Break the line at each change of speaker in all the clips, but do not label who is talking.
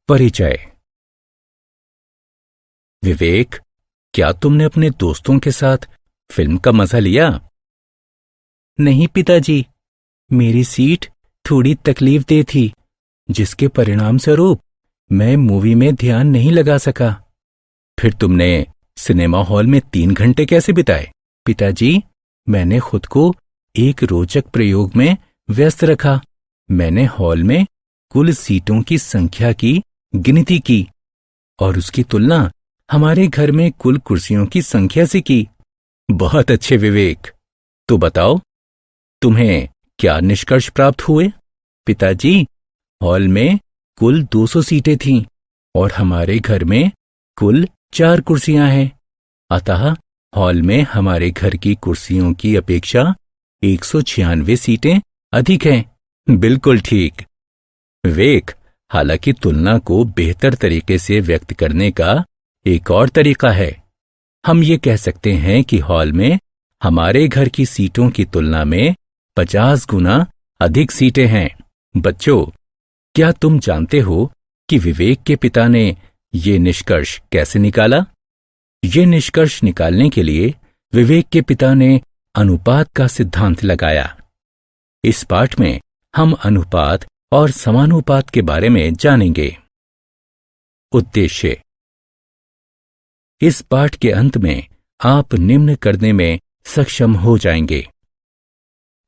परिचय। विवेक, क्या तुमने अपने दोस्तों के साथ फिल्म का मजा लिया?
नहीं पिताजी, मेरी सीट थोड़ी तकलीफदेह थी, जिसके परिणाम स्वरूप मैं मूवी में ध्यान नहीं लगा सका।
फिर तुमने सिनेमा हॉल में 3 घंटे कैसे बिताए?
पिताजी, मैंने खुद को एक रोचक प्रयोग में व्यस्त रखा। मैंने हॉल में कुल सीटों की संख्या की गिनती की और उसकी तुलना हमारे घर में कुल कुर्सियों की संख्या से की।
बहुत अच्छे विवेक। तो बताओ, तुम्हें क्या निष्कर्ष प्राप्त हुए?
पिताजी, हॉल में कुल 200 सीटें थीं और हमारे घर में कुल 4 कुर्सियां हैं। अतः हॉल में हमारे घर की कुर्सियों की अपेक्षा 196 सीटें अधिक हैं।
बिल्कुल ठीक विवेक। हालांकि तुलना को बेहतर तरीके से व्यक्त करने का एक और तरीका है। हम ये कह सकते हैं कि हॉल में हमारे घर की सीटों की तुलना में 50 गुना अधिक सीटें हैं। बच्चों, क्या तुम जानते हो कि विवेक के पिता ने ये निष्कर्ष कैसे निकाला? ये निष्कर्ष निकालने के लिए विवेक के पिता ने अनुपात का सिद्धांत लगाया। इस पाठ में हम अनुपात और समानुपात के बारे में जानेंगे। उद्देश्य: इस पाठ के अंत में आप निम्न करने में सक्षम हो जाएंगे।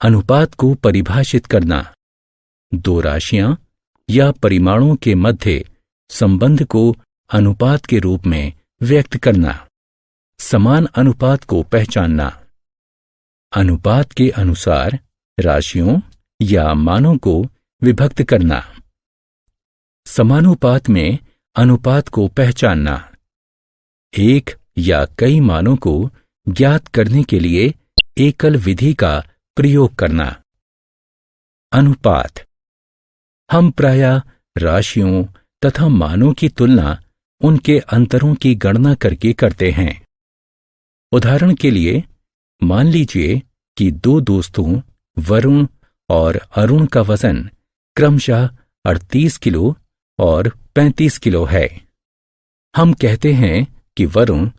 अनुपात को परिभाषित करना, दो राशियां या परिमाणों के मध्य संबंध को अनुपात के रूप में व्यक्त करना, समान अनुपात को पहचानना, अनुपात के अनुसार राशियों या मानों को विभक्त करना, समानुपात में अनुपात को पहचानना, एक या कई मानों को ज्ञात करने के लिए एकल विधि का प्रयोग करना। अनुपात: हम प्रायः राशियों तथा मानों की तुलना उनके अंतरों की गणना करके करते हैं। उदाहरण के लिए, मान लीजिए कि दो दोस्तों वरुण और अरुण का वजन क्रमशः 38 किलो और 35 किलो है। हम कहते हैं कि वरुण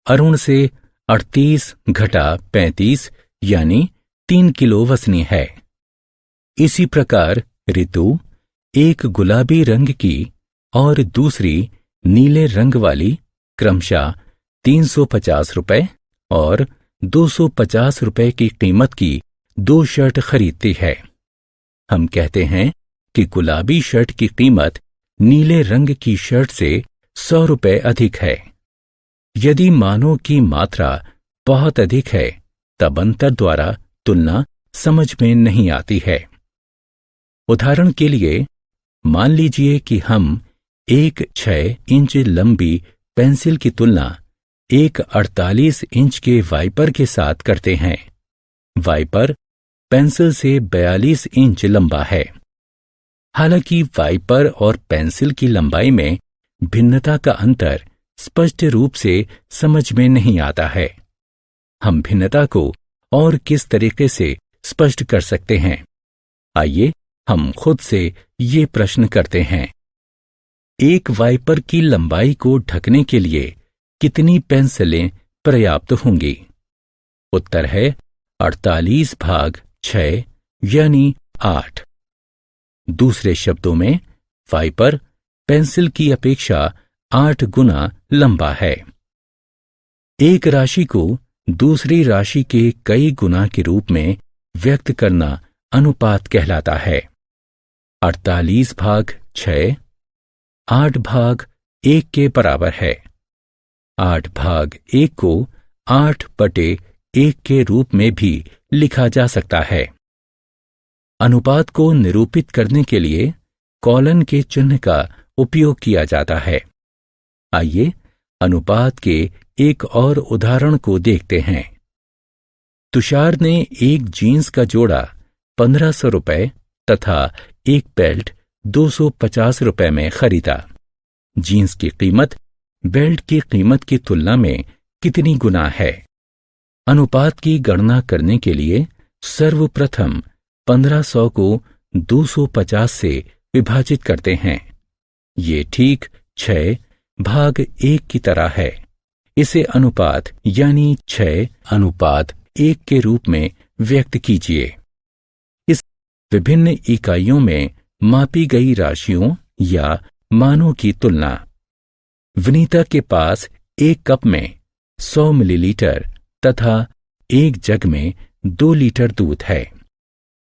अरुण से 38 घटा 35 यानी 3 किलो वजनी है। इसी प्रकार ऋतु एक गुलाबी रंग की और दूसरी नीले रंग वाली क्रमशः 350 रुपए और 250 रुपए की कीमत की 2 शर्ट खरीदती है। हम कहते हैं कि गुलाबी शर्ट की कीमत नीले रंग की शर्ट से 100 रुपए अधिक है। यदि मानों की मात्रा बहुत अधिक है, तब अंतर द्वारा तुलना समझ में नहीं आती है। उदाहरण के लिए, मान लीजिए कि हम एक 6 इंच लंबी पेंसिल की तुलना एक 48 इंच के वाइपर के साथ करते हैं। वाइपर पेंसिल से 42 इंच लंबा है। हालांकि वाइपर और पेंसिल की लंबाई में भिन्नता का अंतर स्पष्ट रूप से समझ में नहीं आता है। हम भिन्नता को और किस तरीके से स्पष्ट कर सकते हैं? आइए हम खुद से ये प्रश्न करते हैं। एक वाइपर की लंबाई को ढकने के लिए कितनी पेंसिलें पर्याप्त होंगी? उत्तर है 48 भाग 6 यानी 8। दूसरे शब्दों में, वाइपर पेंसिल की अपेक्षा 8 गुना लंबा है। एक राशि को दूसरी राशि के कई गुना के रूप में व्यक्त करना अनुपात कहलाता है। 48 भाग 6 8 भाग 1 के बराबर है। 8 भाग 1 को 8/1 के रूप में भी लिखा जा सकता है। अनुपात को निरूपित करने के लिए कॉलन के चिन्ह का उपयोग किया जाता है। आइए अनुपात के एक और उदाहरण को देखते हैं। तुषार ने एक जीन्स का जोड़ा 1500 रुपए तथा एक बेल्ट 250 रुपए में खरीदा। जीन्स की कीमत बेल्ट की कीमत की तुलना में कितनी गुना है? अनुपात की गणना करने के लिए सर्वप्रथम 1500 को 250 से विभाजित करते हैं। ये ठीक 6/1 की तरह है। इसे अनुपात यानी 6:1 के रूप में व्यक्त कीजिए। इस विभिन्न इकाइयों में मापी गई राशियों या मानों की तुलना। विनीता के पास एक कप में 100 मिलीलीटर तथा एक जग में 2 लीटर दूध है।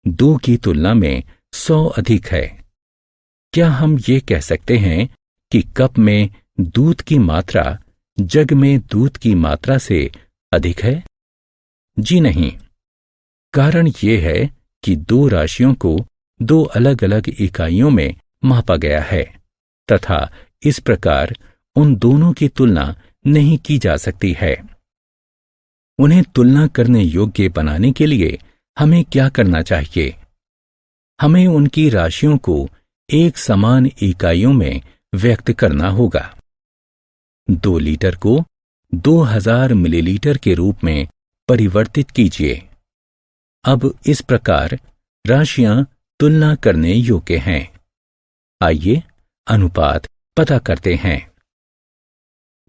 2 की तुलना में 100 अधिक है। क्या हम ये कह सकते हैं कि कप में दूध की मात्रा जग में दूध की मात्रा से अधिक है? जी नहीं। कारण ये है कि 2 राशियों को 2 अलग अलग इकाइयों में मापा गया है तथा इस प्रकार उन दोनों की तुलना नहीं की जा सकती है। उन्हें तुलना करने योग्य बनाने के लिए हमें क्या करना चाहिए? हमें उनकी राशियों को एक समान इकाइयों में व्यक्त करना होगा। 2 लीटर को 2000 मिलीलीटर के रूप में परिवर्तित कीजिए। अब इस प्रकार राशियां तुलना करने योग्य हैं। आइए अनुपात पता करते हैं।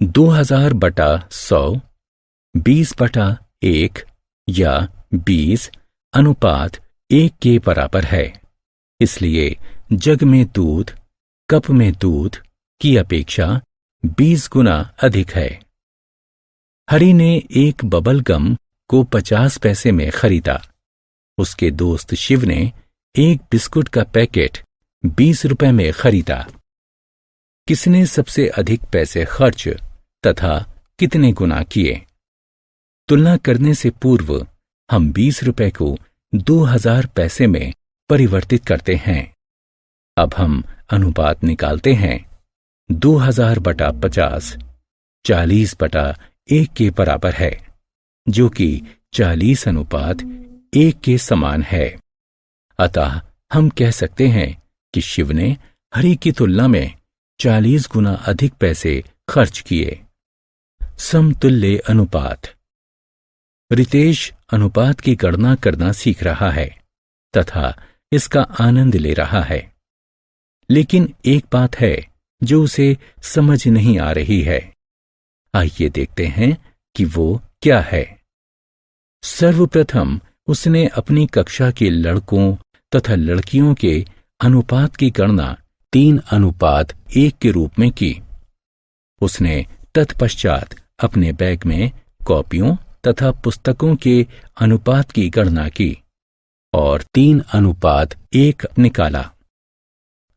2000/100 20/1 या 20:1 के बराबर है। इसलिए जग में दूध कप में दूध की अपेक्षा 20 गुना अधिक है। हरी ने एक बबल गम को 50 पैसे में खरीदा। उसके दोस्त शिव ने एक बिस्कुट का पैकेट 20 रुपए में खरीदा। किसने सबसे अधिक पैसे खर्च तथा कितने गुना किए? तुलना करने से पूर्व हम 20 रुपए को 2000 पैसे में परिवर्तित करते हैं। अब हम अनुपात निकालते हैं। 2000/50 40/1 के बराबर है, जो कि 40:1 के समान है। अतः हम कह सकते हैं कि शिव ने हरी की तुलना में 40 गुना अधिक पैसे खर्च किए। समतुल्य अनुपात। रितेश अनुपात की गणना करना सीख रहा है तथा इसका आनंद ले रहा है। लेकिन एक बात है जो उसे समझ नहीं आ रही है। आइए देखते हैं कि वो क्या है। सर्वप्रथम उसने अपनी कक्षा के लड़कों तथा लड़कियों के अनुपात की गणना 3:1 के रूप में की। उसने तत्पश्चात अपने बैग में कॉपियों तथा पुस्तकों के अनुपात की गणना की और 3:1 निकाला।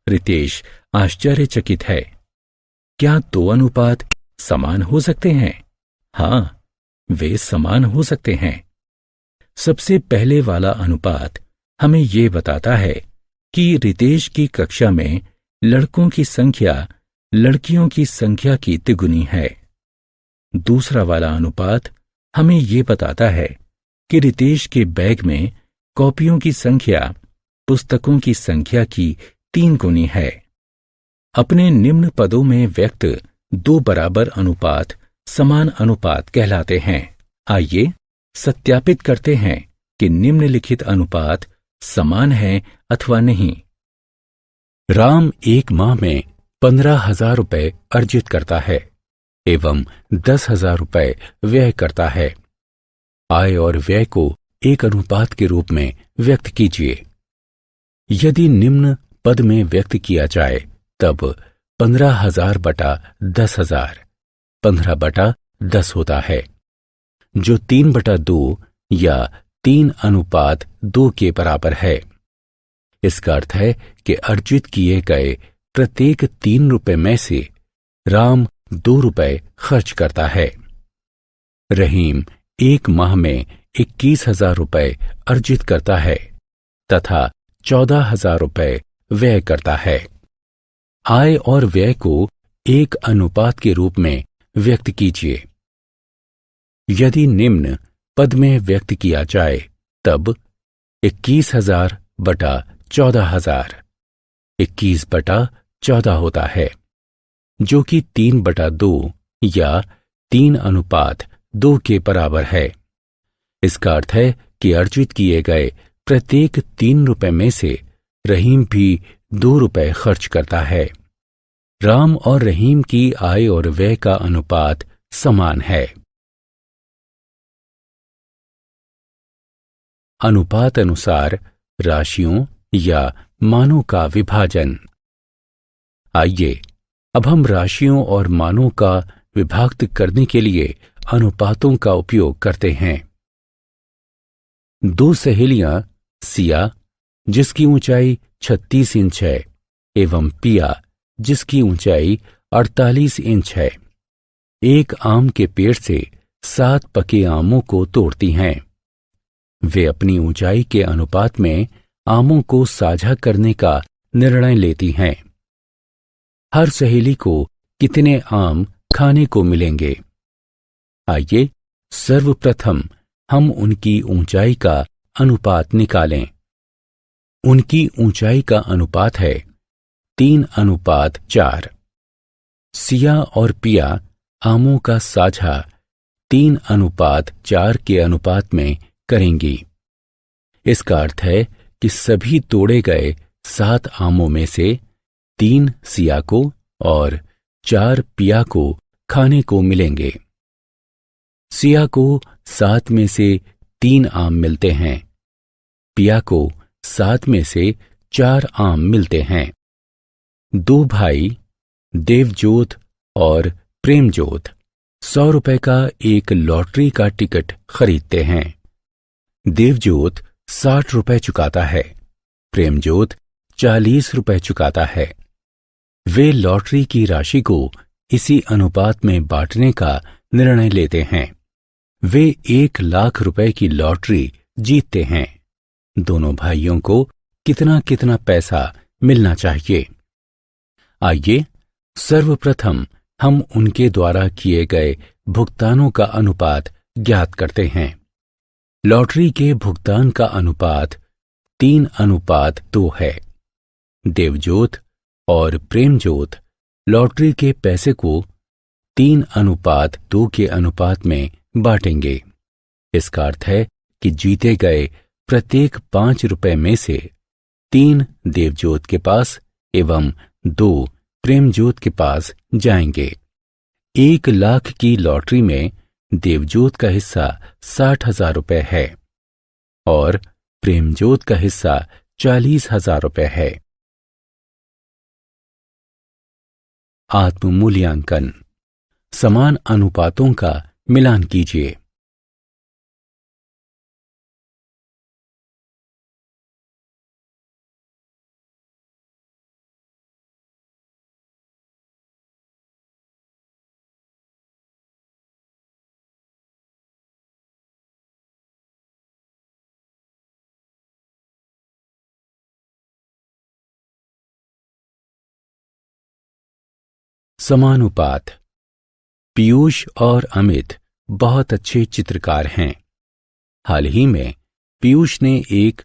रितेश आश्चर्यचकित है। क्या 2 अनुपात समान हो सकते हैं? हाँ, वे समान हो सकते हैं। सबसे पहले वाला अनुपात हमें यह बताता है कि रितेश की कक्षा में लड़कों की संख्या लड़कियों की संख्या की तिगुनी है। दूसरा वाला अनुपात हमें यह बताता है कि रितेश के बैग में कॉपियों की संख्या पुस्तकों की संख्या की 3 गुनी है। अपने निम्न पदों में व्यक्त 2 बराबर अनुपात समान अनुपात कहलाते हैं। आइए सत्यापित करते हैं कि निम्नलिखित अनुपात समान है अथवा नहीं। राम एक माह में 15,000 रुपए अर्जित करता है एवं 10,000 रुपए व्यय करता है। आय और व्यय को एक अनुपात के रूप में व्यक्त कीजिए। यदि निम्न पद में व्यक्त किया जाए तब 15,000/10,000 15/10 होता है, जो 3/2 या 3:2 के बराबर है। इसका अर्थ है कि अर्जित किए गए प्रत्येक 3 रुपए में से राम 2 रुपए खर्च करता है। रहीम एक माह में 21,000 रुपए अर्जित करता है तथा 14,000 रुपए व्यय करता है। आय और व्यय को एक अनुपात के रूप में व्यक्त कीजिए। यदि निम्न पद में व्यक्त किया जाए तब 21,000/14,000 21/14 होता है, जो कि 3/2 या 3:2 के बराबर है। इसका अर्थ है कि अर्जित किए गए प्रत्येक 3 रुपए में से रहीम भी 2 रुपए खर्च करता है।
राम और रहीम की आय और व्यय का अनुपात समान है। अनुपात अनुसार राशियों या मानों का विभाजन। आइए अब हम राशियों और मानों का विभाक्त करने के लिए अनुपातों का उपयोग करते हैं। दो सहेलियां सिया, जिसकी ऊंचाई 36 इंच है, एवं पिया, जिसकी ऊंचाई 48 इंच है, एक आम के पेड़ से 7 पके आमों को तोड़ती हैं। वे अपनी ऊंचाई के अनुपात में आमों को साझा करने का निर्णय लेती हैं। हर सहेली को कितने आम खाने को मिलेंगे? आइए सर्वप्रथम हम उनकी ऊंचाई का अनुपात निकालें। उनकी ऊंचाई का अनुपात है 3:4। सिया और पिया आमों का साझा 3:4 के अनुपात में करेंगी। इसका अर्थ है कि सभी तोड़े गए 7 आमों में से 3 सिया को और 4 पिया को खाने को मिलेंगे। सिया को 7 में से 3 आम मिलते हैं, पिया को 7 में से 4 आम मिलते हैं। दो भाई देवजोत और प्रेमजोत 100 रुपए का एक लॉटरी का टिकट खरीदते हैं। देवजोत 60 रुपए चुकाता है, प्रेमजोत 40 रुपए चुकाता है। वे लॉटरी की राशि को इसी अनुपात में बांटने का निर्णय लेते हैं। वे 1 लाख रुपए की लॉटरी जीतते हैं। दोनों भाइयों को कितना कितना पैसा मिलना चाहिए? आइए सर्वप्रथम हम उनके द्वारा किए गए भुगतानों का अनुपात ज्ञात करते हैं। लॉटरी के भुगतान का अनुपात 3:2 है। देवजोत और प्रेमजोत लॉटरी के पैसे को 3:2 के अनुपात में बांटेंगे। इसका अर्थ है कि जीते गए प्रत्येक 5 रुपए में से 3 देवजोत के पास एवं 2 प्रेमजोत के पास जाएंगे। 1 लाख की लॉटरी में देवजोत का हिस्सा 60,000 रुपए है और प्रेमजोत का हिस्सा 40,000 रुपए है। आत्ममूल्यांकन। समान अनुपातों का मिलान कीजिए। समानुपात। पीयूष और अमित बहुत अच्छे चित्रकार हैं। हाल ही में पीयूष ने एक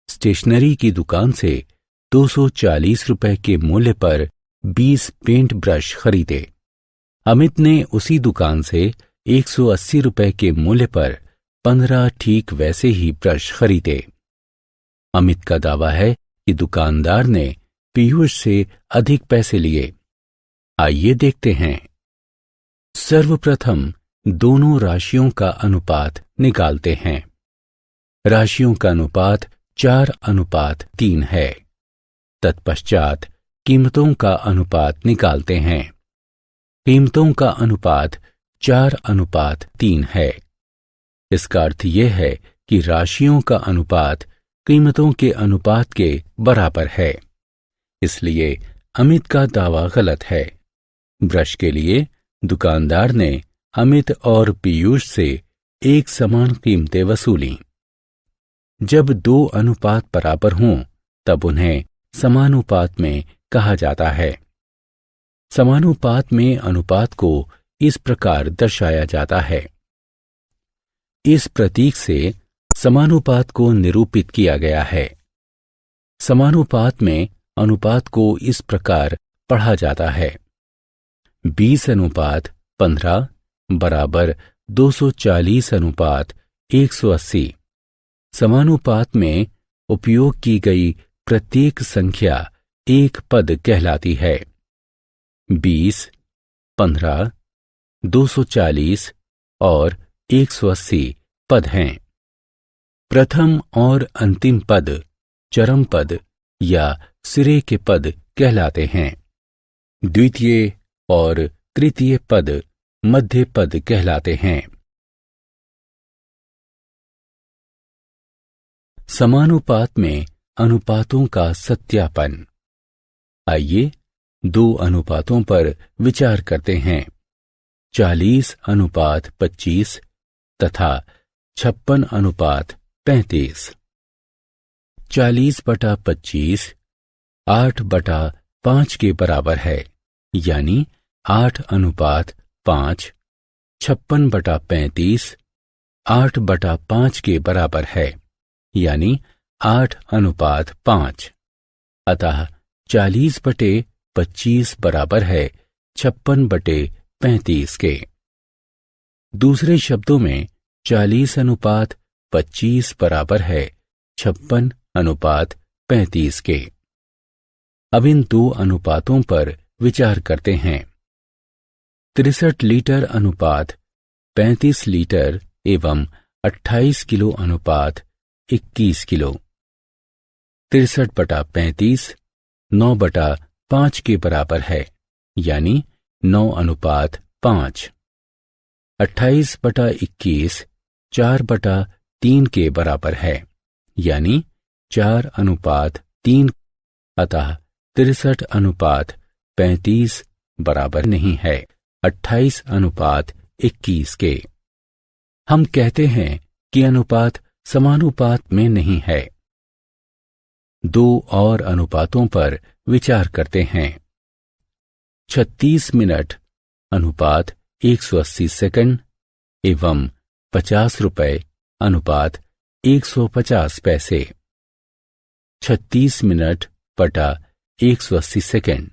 स्टेशनरी की दुकान से 240 रुपए के मूल्य पर 20 पेंट ब्रश खरीदे। अमित ने उसी दुकान से 180 रुपए के मूल्य पर 15 ठीक वैसे ही ब्रश खरीदे। अमित का दावा है कि दुकानदार ने पीयूष से अधिक पैसे लिए। आइए देखते हैं। सर्वप्रथम दोनों राशियों का अनुपात निकालते हैं। राशियों का अनुपात 4:3 है। तत्पश्चात कीमतों का अनुपात निकालते हैं। कीमतों का अनुपात 4:3 है। इसका अर्थ यह है कि राशियों का अनुपात कीमतों के अनुपात के बराबर है। इसलिए अमित का दावा गलत है। ब्रश के लिए दुकानदार ने अमित और पीयूष से एक समान कीमतें वसूली। जब 2 अनुपात बराबर हों तब उन्हें समानुपात में कहा जाता है। समानुपात में अनुपात को इस प्रकार दर्शाया जाता है। इस प्रतीक से समानुपात को निरूपित किया गया है। समानुपात में अनुपात को इस प्रकार पढ़ा जाता है। 20:15 बराबर 240:180। समानुपात में उपयोग की गई प्रत्येक संख्या एक पद कहलाती है। 20, 15, 240 और 180 पद हैं। प्रथम और अंतिम पद चरम पद या सिरे के पद कहलाते हैं। द्वितीय और तृतीय पद मध्य पद कहलाते हैं। समानुपात में अनुपातों का सत्यापन। आइए दो अनुपातों पर विचार करते हैं, 40:25 तथा 56:35। 40/25 8/5 के बराबर है, यानी 8:5। 56/35 8/5 के बराबर है, यानी 8:5। अतः 40/25 बराबर है 56/35 के। दूसरे शब्दों में 40:25 बराबर है 56:35 के। अब इन दो अनुपातों पर विचार करते हैं। 63 लीटर अनुपात 35 लीटर एवं 28 किलो अनुपात 21 किलो। 63/35 9/5 के बराबर है, यानी 9:5। 28/21 4/3 के बराबर है, यानी 4:3। अतः 63:35 बराबर नहीं है 28:21 के। हम कहते हैं कि अनुपात समानुपात में नहीं है। दो और अनुपातों पर विचार करते हैं। 36 मिनट अनुपात 180 सेकंड एवं 50 रुपए अनुपात 150 पैसे। 36 मिनट बटा 180 सेकंड।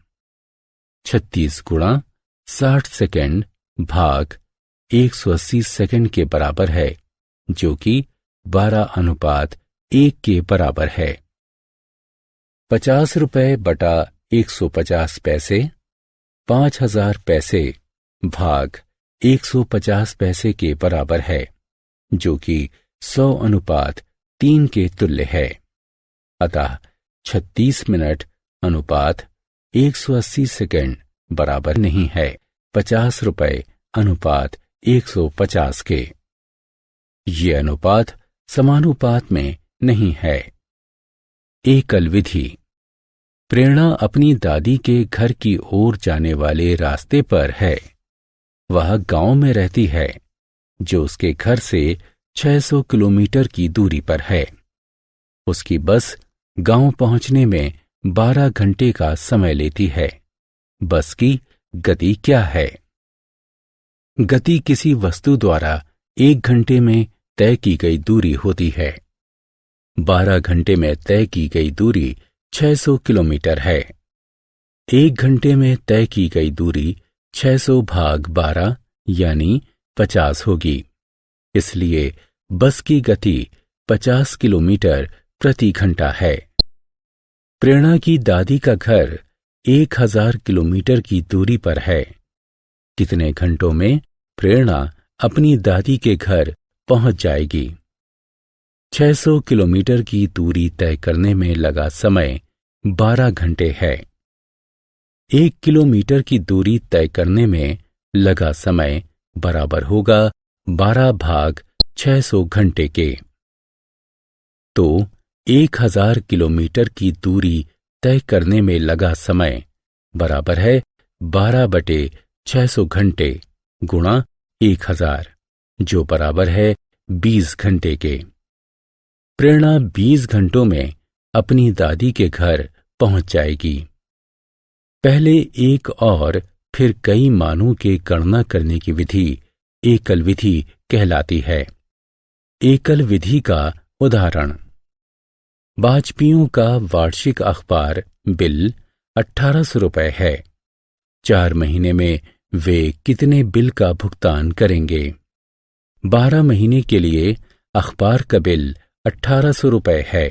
36 गुणा 60 सेकंड भाग 180 सेकंड के बराबर है, जो कि 12:1 के बराबर है। 50 रुपए बटा 150 पैसे 5000 पैसे भाग 150 पैसे के बराबर है, जो कि 100:3 के तुल्य है। अतः 36 मिनट अनुपात 180 सेकंड बराबर नहीं है 50 रुपए अनुपात 150 के। ये अनुपात समानुपात में नहीं है। एकल विधि। प्रेरणा अपनी दादी के घर की ओर जाने वाले रास्ते पर है। वह गांव में रहती है, जो उसके घर से 600 किलोमीटर की दूरी पर है। उसकी बस गांव पहुंचने में 12 घंटे का समय लेती है। बस की गति क्या है? गति किसी वस्तु द्वारा 1 घंटे में तय की गई दूरी होती है। 12 घंटे में तय की गई दूरी 600 किलोमीटर है। 1 घंटे में तय की गई दूरी 600 भाग 12 यानी 50 होगी। इसलिए बस की गति 50 किलोमीटर प्रति घंटा है। प्रेरणा की दादी का घर 1000 किलोमीटर की दूरी पर है। कितने घंटों में प्रेरणा अपनी दादी के घर पहुंच जाएगी? 600 किलोमीटर की दूरी तय करने में लगा समय 12 घंटे है। 1 किलोमीटर की दूरी तय करने में लगा समय बराबर होगा 12 भाग 600 घंटे के। तो 1000 किलोमीटर की दूरी तय करने में लगा समय बराबर है 12/600 घंटे गुणा 1000, जो बराबर है 20 घंटे के। प्रेरणा 20 घंटों में अपनी दादी के घर पहुंच जाएगी। पहले एक और फिर कई मानों के गणना करने की विधि एकल विधि कहलाती है। एकल विधि का उदाहरण। वाजपेयियों का वार्षिक अखबार बिल 1800 रुपए है। 4 महीने में वे कितने बिल का भुगतान करेंगे? 12 महीने के लिए अखबार का बिल 1800 रुपए है।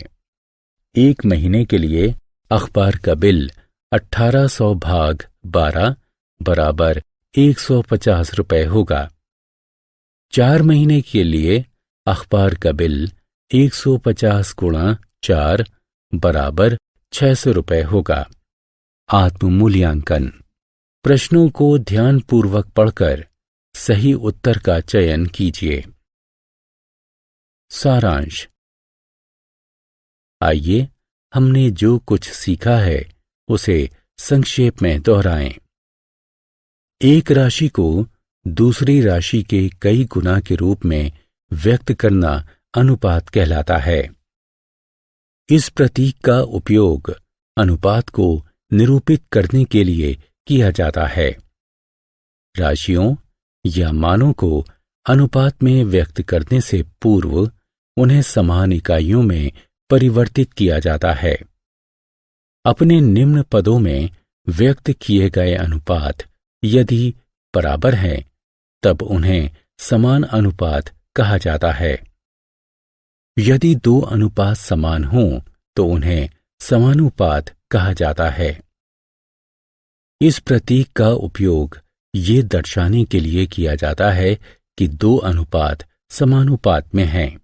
1 महीने के लिए अखबार का बिल 1800 भाग 12 बराबर 150 रुपए होगा। 4 महीने के लिए अखबार का बिल 150 गुणा 4 बराबर 600 रुपए होगा। आत्ममूल्यांकन। प्रश्नों को ध्यानपूर्वक पढ़कर सही उत्तर का चयन कीजिए। सारांश। आइए हमने जो कुछ सीखा है उसे संक्षेप में दोहराएं। एक राशि को दूसरी राशि के कई गुना के रूप में व्यक्त करना अनुपात कहलाता है। इस प्रतीक का उपयोग अनुपात को निरूपित करने के लिए किया जाता है। राशियों या मानों को अनुपात में व्यक्त करने से पूर्व उन्हें समान इकाइयों में परिवर्तित किया जाता है। अपने निम्न पदों में व्यक्त किए गए अनुपात यदि बराबर हैं, तब उन्हें समान अनुपात कहा जाता है। यदि दो अनुपात समान हों तो उन्हें समानुपात कहा जाता है। इस प्रतीक का उपयोग ये दर्शाने के लिए किया जाता है कि दो अनुपात समानुपात में हैं।